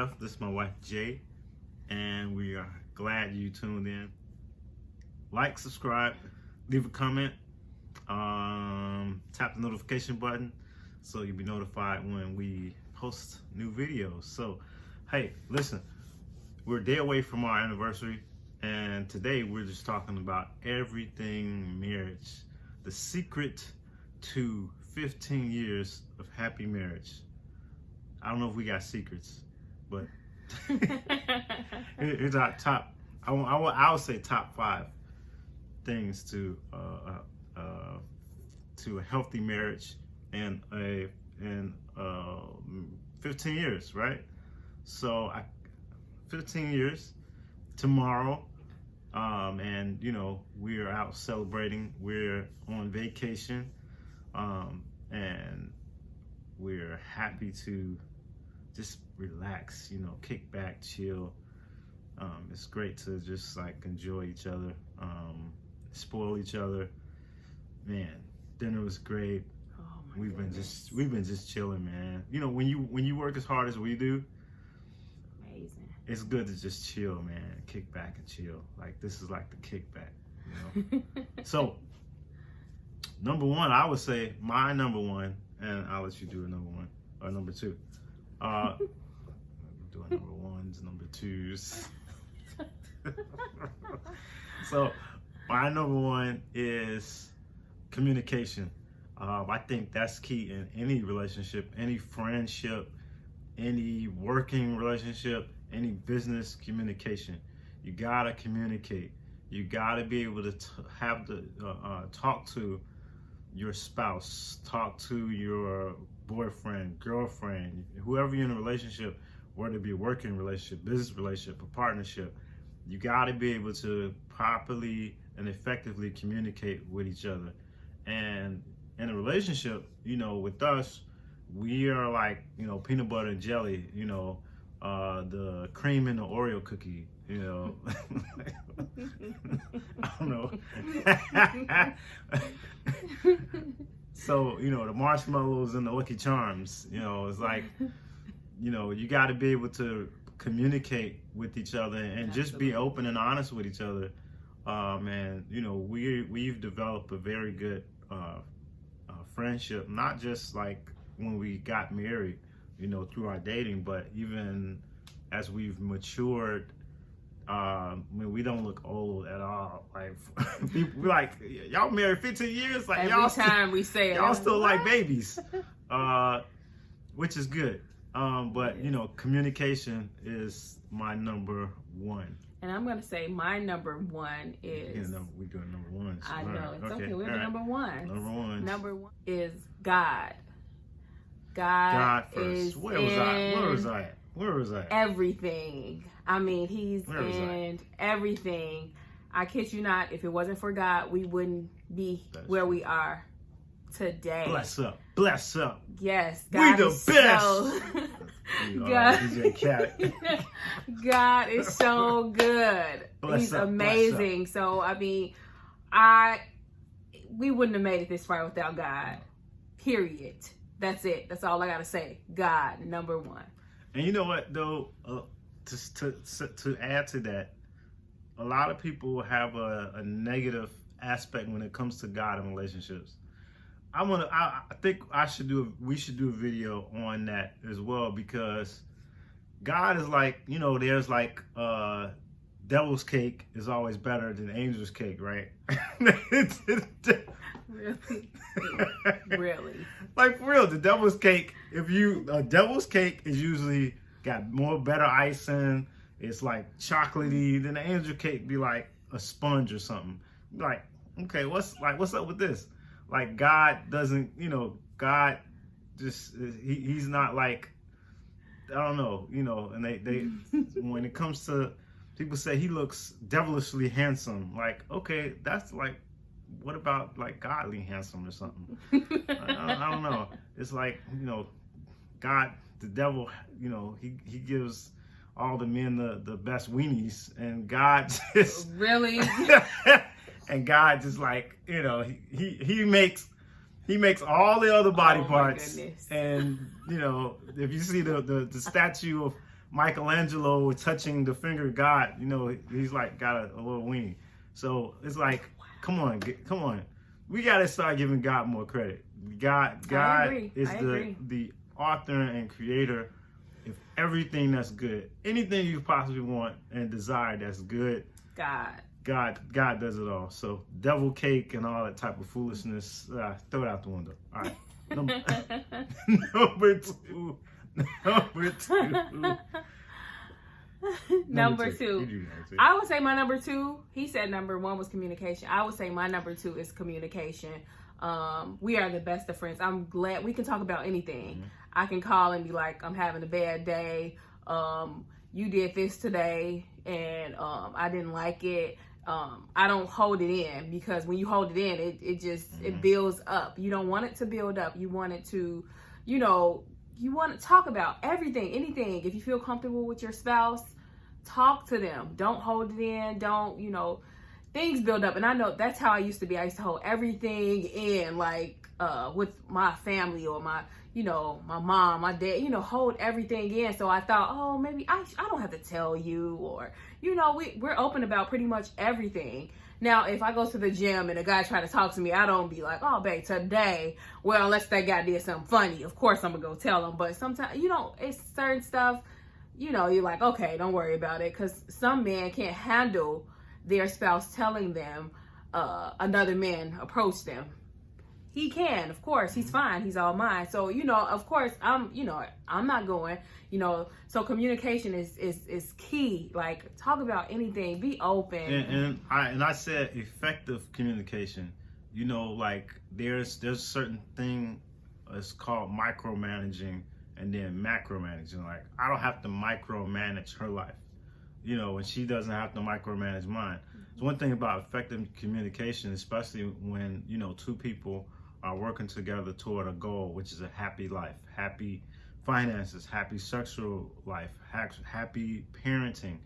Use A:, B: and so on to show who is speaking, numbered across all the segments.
A: Steph. This is my wife, Jay. And we are glad you tuned in. Like, subscribe, leave a comment, tap the notification button so you'll be notified when we post new videos. So, hey, listen, we're a day away from our anniversary, and today we're just talking about everything marriage, the secret to 15 years of happy marriage. I don't know if we got secrets, but here's our top, I would say top 5 things to a healthy marriage and 15 years, right? So 15 years tomorrow, and you know, we're out celebrating, we're on vacation, and we're happy to just relax, you know, kick back, chill. It's great to just like enjoy each other, spoil each other. Man, dinner was great.
B: Oh my
A: we've
B: goodness.
A: been just chilling, man. You know, when you work as hard as we do,
B: Amazing.
A: it's good to just chill, man. Kick back and chill. Like, this is like the kickback, you know. So, number one, I would say my number one, and I'll let you do a number one or number two. Doing number ones, number twos. So, my number one is communication. I think that's key in any relationship, any friendship, any working relationship, any business. Communication. You gotta communicate. You gotta be able to talk to your spouse, talk to your boyfriend, girlfriend, whoever you're in a relationship, whether it be a working relationship, business relationship, a partnership. You gotta be able to properly and effectively communicate with each other. And in a relationship, you know, with us, we are like, you know, peanut butter and jelly, you know, the cream in the Oreo cookie, you know. I don't know. So, you know, the marshmallows and the Lucky Charms, you know, it's like, you know, you got to be able to communicate with each other and just be open and honest with each other. And, you know, we've developed a very good friendship, not just like when we got married, you know, through our dating, but even as we've matured. I mean, we don't look old at all. Like, we like, y'all married 15 years. Like,
B: every
A: y'all
B: time we say it,
A: y'all still like babies, which is good. But you know, communication is my number one.
B: And I'm gonna say my number one is.
A: We're doing number one.
B: I know it's okay. We're
A: all right.
B: number one.
A: Number one.
B: Number one is God.
A: God first.
B: Is
A: Where was I? Where was I?
B: Everything. I mean, He's
A: Where was
B: in everything. I kid you not. If it wasn't for God, we wouldn't be where we are today.
A: Bless up. Bless up.
B: Yes,
A: God we the
B: is
A: best.
B: So, God is so good. He's amazing. So I mean, we wouldn't have made it this far without God. Period. That's it. That's all I gotta say. God, number one.
A: And you know what though, to add to that, a lot of people have a negative aspect when it comes to God and relationships. I think we should do a video on that as well, because God is like, you know, there's like devil's cake is always better than angel's cake, right?
B: Really?
A: Like, for real, the devil's cake, devil's cake is usually got better icing. It's like chocolatey. Then the angel cake be like a sponge or something. Like, okay, what's up with this? Like, God doesn't, you know, God just, he's not like, I don't know, you know, and they when it comes to, people say he looks devilishly handsome. Like, okay, that's like, what about like godly handsome or something? I don't know. It's like, you know, God, the devil, you know, he gives all the men the best weenies, and God just
B: really,
A: and God just like, you know, he makes all the other body parts,
B: goodness.
A: and you know, if you see the statue of Michelangelo touching the finger of God. You know, he's like got a little weenie. So it's like, come on. We got to start giving God more credit. God is the author and creator of everything that's good. Anything you possibly want and desire that's good. God does it all. So devil cake and all that type of foolishness, throw it out the window. All right. Number two.
B: Number two. I would say my number two. He said number one was communication. I would say my number two is communication. We are the best of friends. I'm glad we can talk about anything. Mm-hmm. I can call and be like, I'm having a bad day. You did this today and I didn't like it. I don't hold it in, because when you hold it in, it just it builds up. You don't want it to build up. You want it to, you want to talk about everything, anything. If you feel comfortable with your spouse, talk to them. Don't hold it in. Don't, things build up. And I know that's how I used to be. I used to hold everything in, like with my family or my, my mom, my dad, hold everything in. So I thought, oh, maybe I don't have to tell you, or, we're open about pretty much everything. Now, if I go to the gym and a guy try to talk to me, I don't be like, oh, babe, today, well, unless that guy did something funny, of course I'm going to go tell him. But sometimes, it's certain stuff, you're like, okay, don't worry about it. Because some men can't handle their spouse telling them another man approached them. He can, of course. He's fine. He's all mine. So, of course, I'm not going, so communication is key. Like, talk about anything, be open.
A: And I said effective communication, like there's certain thing, it's called micromanaging and then macromanaging. Like, I don't have to micromanage her life, and she doesn't have to micromanage mine. So one thing about effective communication, especially when, two people are working together toward a goal, which is a happy life, happy finances, happy sexual life, happy parenting.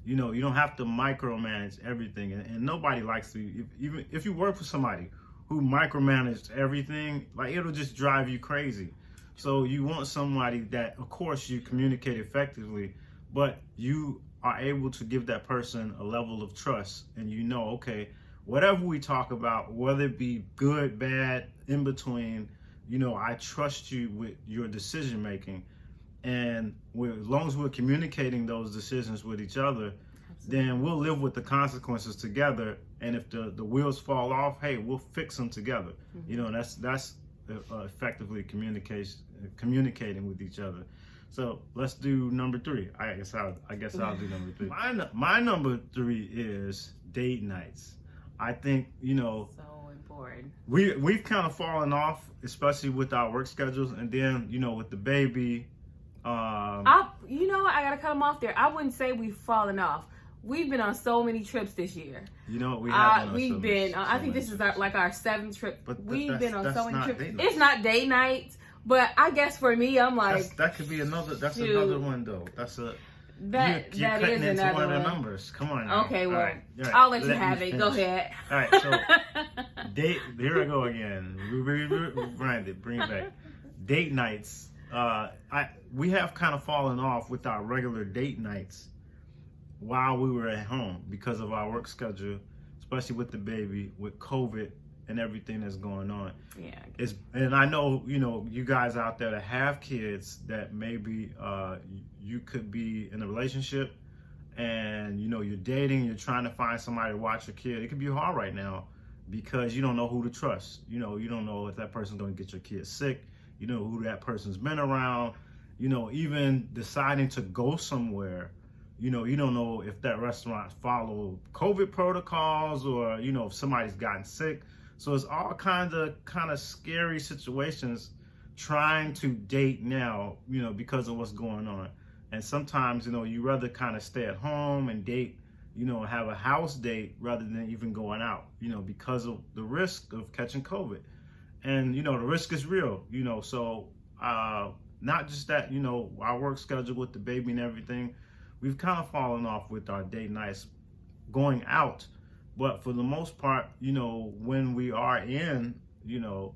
A: You don't have to micromanage everything, and nobody likes to. Even if you work for somebody who micromanaged everything, like, it'll just drive you crazy. So you want somebody that, of course, you communicate effectively, but you are able to give that person a level of trust, and okay, whatever we talk about, whether it be good, bad, in between, I trust you with your decision making. And as long as we're communicating those decisions with each other, then we'll live with the consequences together. And if the wheels fall off, hey, we'll fix them together. Mm-hmm. That's effectively communicating with each other. So let's do number three. I guess I'll do number three. My number three is date nights. I think,
B: so important.
A: We've kind of fallen off, especially with our work schedules, and then, with the baby. I gotta cut them off there. I wouldn't say we've fallen off. We've been on so many trips this year. We have.
B: We've been. I think this is our 7th trip. But we've been on so many trips. It's not date nights, but I guess for me, I'm like,
A: that could be another. That's another one though. That's a. You're
B: that
A: cutting
B: is
A: into
B: another
A: one of the
B: one.
A: numbers. Come on now.
B: Okay, well,
A: all right.
B: I'll let you have it. Go ahead.
A: All right, so here I go again. Bring it back. Date nights. We have kind of fallen off with our regular date nights while we were at home because of our work schedule, especially with the baby, with COVID and everything that's going on.
B: Yeah.
A: And I know, you guys out there that have kids that maybe you could be in a relationship and, you're dating, you're trying to find somebody to watch your kid. It could be hard right now because you don't know who to trust. You don't know if that person's going to get your kid sick. You know who that person's been around. Even deciding to go somewhere, you don't know if that restaurant follow COVID protocols or, if somebody's gotten sick. So it's all kind of scary situations trying to date now, because of what's going on. And sometimes, you rather kind of stay at home and date, have a house date rather than even going out, because of the risk of catching COVID. And, the risk is real, so not just that, our work schedule with the baby and everything, we've kind of fallen off with our date nights going out. But for the most part, when we are in,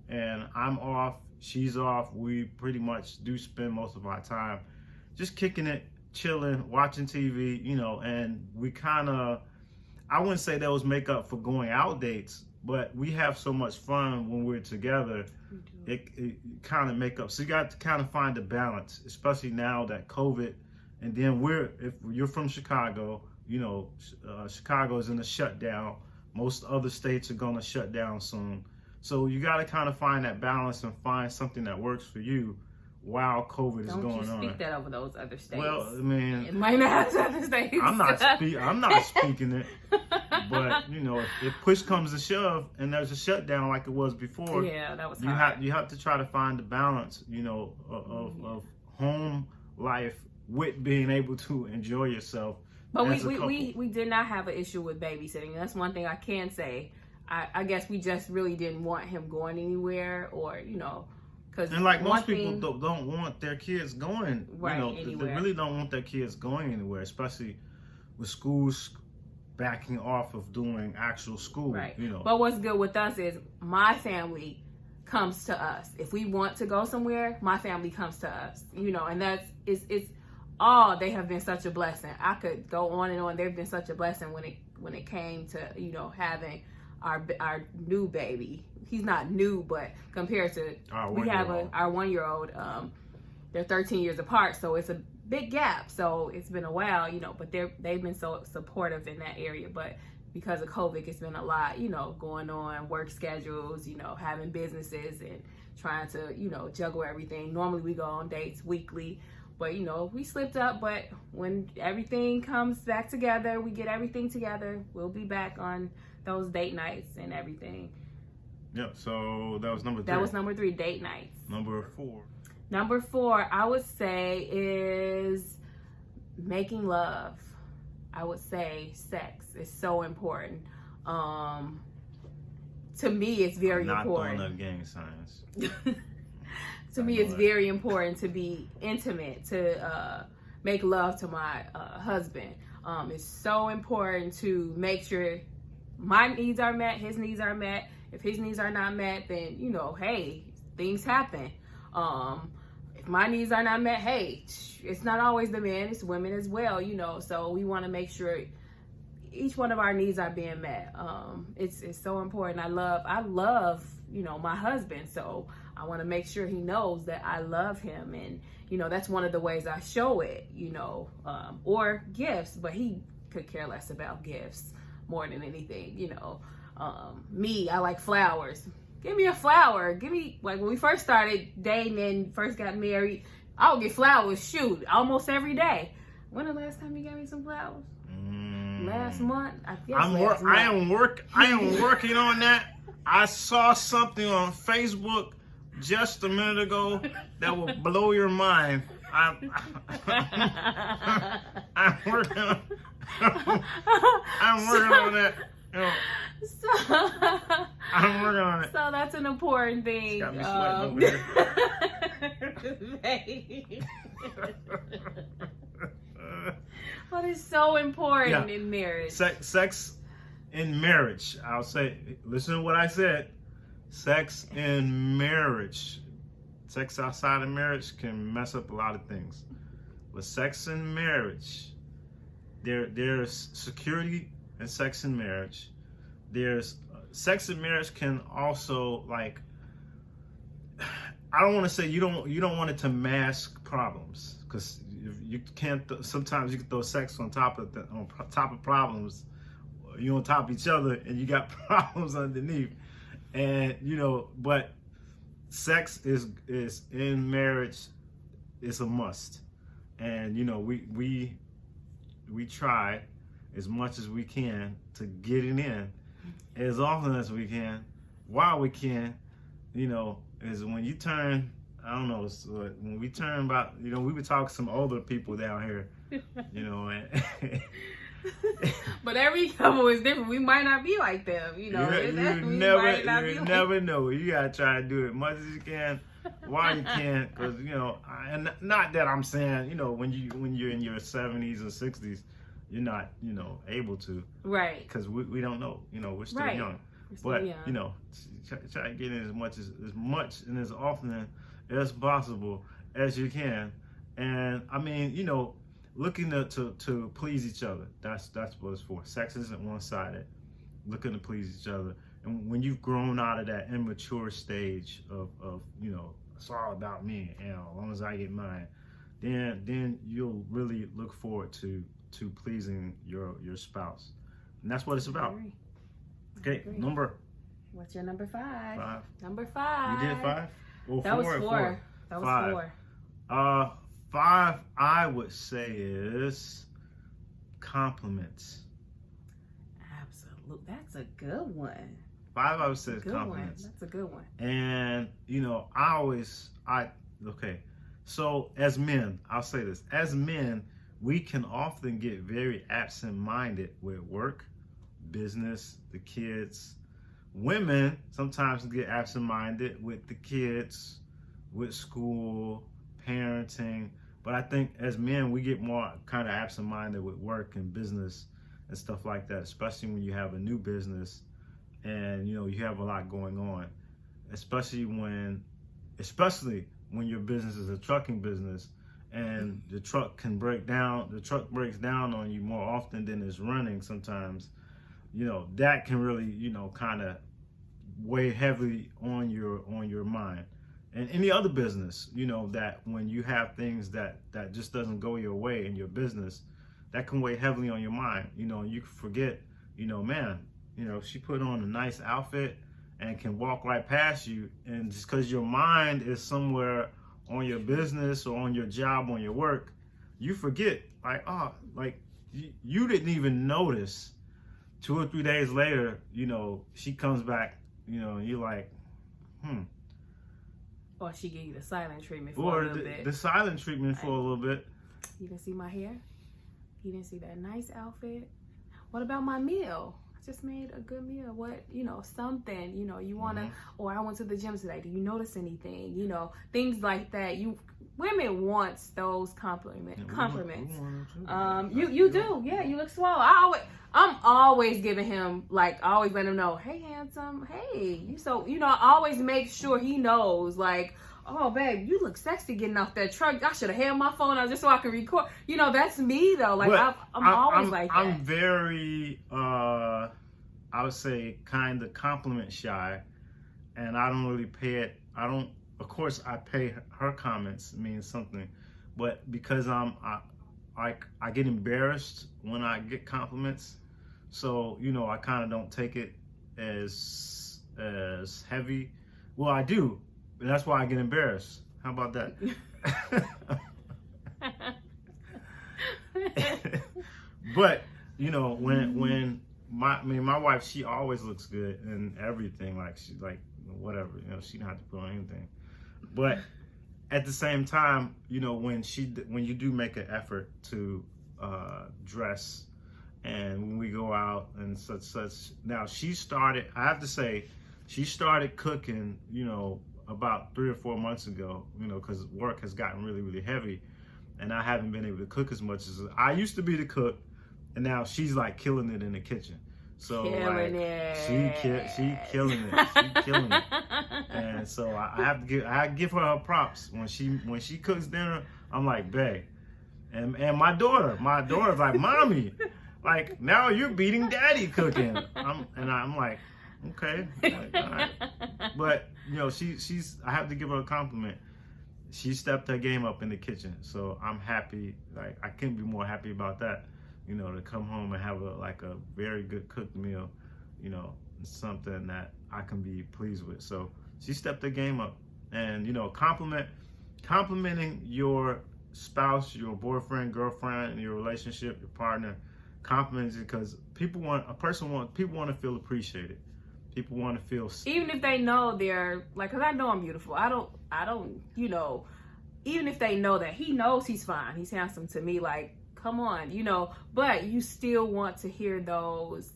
A: and I'm off, she's off, we pretty much do spend most of our time just kicking it, chilling, watching TV, you know, and we kind of, I wouldn't say those make up for going out dates, but we have so much fun when we're together. It kind of make up. So you got to kind of find the balance, especially now that COVID. And then if you're from Chicago, you know, Chicago is in a shutdown. Most other states are going to shut down soon. So you got to kind of find that balance and find something that works for you while COVID is going on.
B: Don't you speak that over those other states.
A: Well, I mean,
B: it might not have other states.
A: I'm not speaking it. But, you know, if push comes to shove and there's a shutdown like it was before,
B: yeah, that was
A: hard. You have to try to find the balance, you know, of home life with being able to enjoy yourself.
B: But we did not have an issue with babysitting. That's one thing I can say. I guess we just really didn't want him going anywhere, or, you know, because
A: most people don't want their kids going,
B: right,
A: you know,
B: anywhere.
A: They really don't want their kids going anywhere, especially with schools backing off of doing actual school,
B: right.
A: You know.
B: But what's good with us is my family comes to us. If we want to go somewhere, my family comes to us, you know, and it's all, they have been such a blessing. I could go on and on. They've been such a blessing when it came to, you know, having our new baby. He's not new, but compared to we have our 1-year-old, they're 13 years apart, so it's a big gap. So it's been a while, you know, but they've been so supportive in that area. But because of COVID, it's been a lot, you know, going on, work schedules, you know, having businesses and trying to, you know, juggle everything. Normally we go on dates weekly, but, you know, we slipped up. But when everything comes back together, we get everything together, we'll be back on those date nights and everything.
A: Yep, so that was number 3.
B: That was number 3, date nights.
A: Number 4.
B: Number 4, I would say, is making love. I would say sex is so important. To me, it's very important.
A: Not throwing up gang signs.
B: To me, it's very important to be intimate, to make love to my husband. It's so important to make sure my needs are met, his needs are met. If his needs are not met, then, you know, hey, things happen. If my needs are not met, hey, it's not always the man, it's women as well, you know. So we want to make sure each one of our needs are being met. It's so important. I love, you know, my husband. So I want to make sure he knows that I love him. And, you know, that's one of the ways I show it, you know, or gifts, but he could care less about gifts more than anything, you know. Me, I like flowers. Give me a flower. Give me, like, when we first started dating and first got married, I would get flowers, shoot, almost every day. When the last time you got me some flowers? Last month? I guess
A: I am working on that. I saw something on Facebook just a minute ago that will blow your mind. I'm working on that. You know, I'm working on it.
B: So that's an important thing.
A: Got me sweating over
B: here. But it's so important in marriage.
A: Sex in marriage. I'll say, listen to what I said. Sex in marriage. Sex outside of marriage can mess up a lot of things. But sex in marriage, there's security in sex in marriage. There's sex in marriage can also, like, I don't want to say you don't want it to mask problems, because you can't. Sometimes you can throw sex on top of problems. You're on top of each other and you got problems underneath. And, you know, but sex is in marriage, it's a must. And, you know, we try as much as we can to get it in as often as we can, while we can. You know, is when you turn, I don't know, when we turn about, you know, we would talk to some older people down here, you know, and
B: but every couple is different. We might not be like them, you know.
A: You never know. You gotta try to do it as much as you can while you can, because, you know, and not that I'm saying, you know, when you're in your 70s or 60s, you're not, you know, able to,
B: right?
A: Because we don't know, you know, we're still young. But you know, try to get in as much and as often as possible as you can. And I mean, you know, looking to please each other. That's what it's for. Sex isn't one-sided. Looking to please each other. And when you've grown out of that immature stage of it's all about me, as long as I get mine, then you'll really look forward to pleasing your spouse. And that's what it's about. Okay, number.
B: What's your number 5?
A: 5.
B: Number 5.
A: You did 5? Well,
B: that
A: 4
B: was 4. That was
A: 4. 5, I would say, is compliments.
B: Absolutely. That's a good one.
A: 5, I would say, is compliments.
B: That's a good one.
A: And, okay. So, as men, I'll say this. As men, we can often get very absent-minded with work, business, the kids. Women sometimes get absent-minded with the kids, with school, parenting. But I think as men, we get more kind of absent-minded with work and business and stuff like that, especially when you have a new business and, you have a lot going on, especially when your business is a trucking business and the truck breaks down on you more often than it's running sometimes. That can really, kind of weigh heavily on your mind. And any other business, that when you have things that just doesn't go your way in your business, that can weigh heavily on your mind. You forget, man, she put on a nice outfit and can walk right past you. And just because your mind is somewhere on your business or on your job, on your work, you forget, you didn't even notice. 2 or 3 days later, she comes back, and you're like,
B: Or she gave you the silent treatment for a little bit.
A: The silent treatment for a little bit.
B: You didn't see my hair? You didn't see that nice outfit? What about my meal? I just made a good meal. What, something, you want to, or I went to the gym today. Do you notice anything? Things like that. Women wants those compliments. You do. Yeah, you look swole. I'm always giving him, always letting him know, hey, handsome, hey, I always make sure he knows, oh, babe, you look sexy getting off that truck. I should have held my phone out just so I can record. That's me, though. I'm always like that.
A: I'm very, I would say, kind of compliment shy, and I don't really pay it. Of course, I pay her comments mean something, but because I get embarrassed when I get compliments, so I kind of don't take it as heavy. Well, I do, and that's why I get embarrassed. How about that? But when my wife, she always looks good and everything. Whatever, she don't have to put on anything. But at the same time, when you do make an effort to dress, and when we go out and such. Now I have to say, she started cooking, about 3 or 4 months ago, because work has gotten really, really heavy, and I haven't been able to cook as much as I used to be the cook, and now she's killing it in the kitchen. So she killing it. She's killing it. And so I give her props when she cooks dinner. I'm like, babe. And my daughter's like, mommy, now you're beating daddy cooking. I'm like, okay, all right. But I have to give her a compliment. She stepped her game up in the kitchen, so I'm happy. I couldn't be more happy about that. To come home and have a very good cooked meal, something that I can be pleased with. So she stepped her game up, and complimenting your spouse, your boyfriend, girlfriend, your relationship, your partner, compliments, because people want to feel appreciated. People want to feel,
B: even if they know they're because I know I'm beautiful. I don't, even if they know that he knows he's fine, he's handsome to me, come on, but you still want to hear those.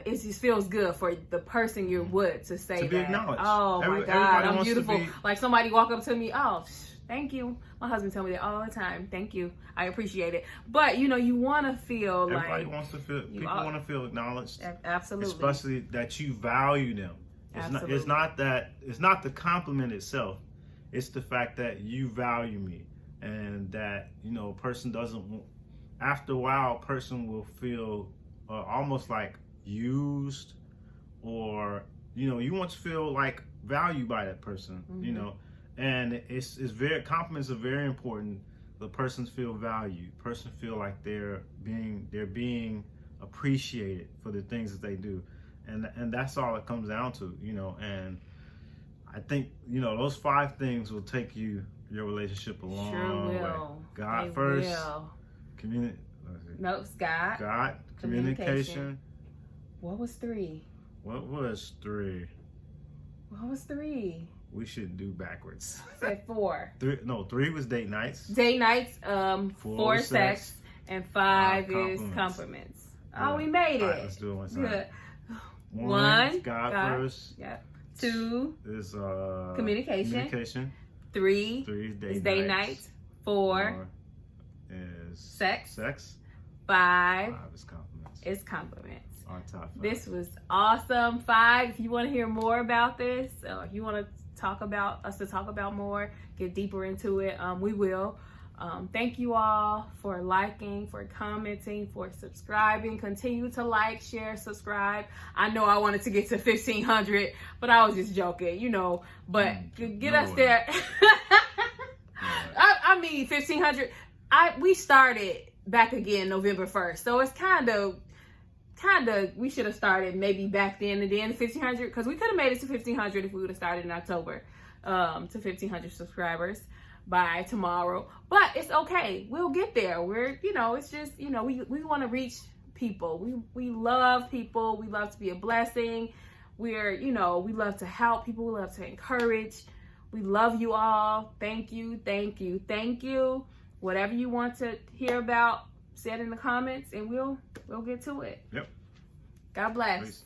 B: It just feels good for the person you're with to say
A: to be acknowledged.
B: Oh my God, I'm beautiful. Somebody walk up to me, oh, thank you. My husband tell me that all the time. Thank you. I appreciate it. But you want to feel
A: everybody wants to feel. People want to feel acknowledged.
B: Absolutely.
A: Especially that you value them. It's not the compliment itself. It's the fact that you value me. and that, you know, a person doesn't, after a while, a person will feel almost like used, or, you know, you want to feel like valued by that person, you know, and it's very, compliments are very important. The persons feel valued, person feel like they're being appreciated for the things that they do, and that's all it comes down to, you know. And I think, you know, those 5 things will take your relationship a long way. God
B: they
A: first,
B: will.
A: God, communication.
B: What was 3?
A: What was 3?
B: What was 3?
A: We should do backwards.
B: Said 4.
A: 3 was date nights.
B: Date nights, 4
A: is
B: sex, and 5 is compliments. Oh, we made it.
A: All right, let's do it one time.
B: Good.
A: 1, God first.
B: Yep. 2
A: is
B: communication. 3
A: is
B: date nights. 4
A: is
B: sex.
A: 5
B: is compliments.
A: Our top 5.
B: This was awesome. 5. If you want to hear more about this, or if you want to talk about more, get deeper into it, we will. Thank you all for liking, for commenting, for subscribing. Continue to like, share, subscribe. I know I wanted to get to 1,500, but I was just joking, you know. But get us there. I mean, 1,500. We started back again November 1st, so it's kind of we should have started maybe back then and then 1,500, because we could have made it to 1,500 if we would have started in October, to 1,500 subscribers by tomorrow. But it's okay, we'll get there. We're, you know, it's just, you know, we want to reach people. We love people. We love to be a blessing. We're, you know, we love to help people. We love to encourage. We love you all. Thank you. Whatever you want to hear about, say it in the comments, and we'll get to it.
A: Yep.
B: God bless.
A: Peace.